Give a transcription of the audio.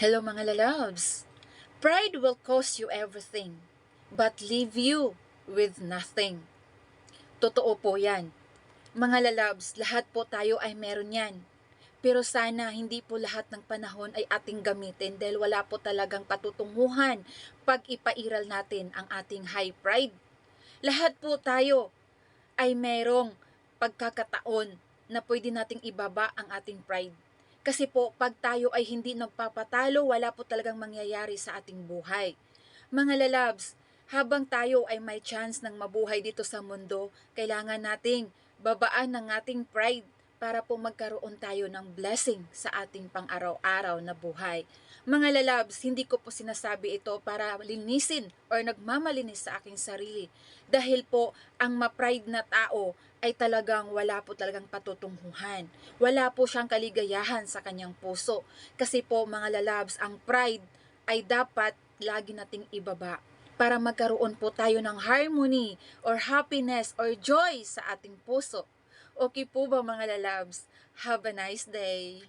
Hello mga lalabs! Pride will cost you everything, but leave you with nothing. Totoo po yan. Mga lalabs, lahat po tayo ay meron yan. Pero sana hindi po lahat ng panahon ay ating gamitin dahil wala po talagang patutunguhan pag ipairal natin ang ating high pride. Lahat po tayo ay merong pagkakataon na pwede nating ibaba ang ating pride. Kasi po, pag tayo ay hindi nagpapatalo, wala po talagang mangyayari sa ating buhay. Mga lalabs, habang tayo ay may chance ng mabuhay dito sa mundo, kailangan nating babaan ng ating pride para po magkaroon tayo ng blessing sa ating pang-araw-araw na buhay. Mga lalabs, hindi ko po sinasabi ito para linisin or nagmamalinis sa aking sarili. Dahil po, ang ma-pride na tao ay talagang wala po talagang patutunguhan. Wala po siyang kaligayahan sa kanyang puso. Kasi po mga lalabs, ang pride ay dapat lagi nating ibaba para magkaroon po tayo ng harmony or happiness or joy sa ating puso. Okay po ba mga lalabs? Have a nice day!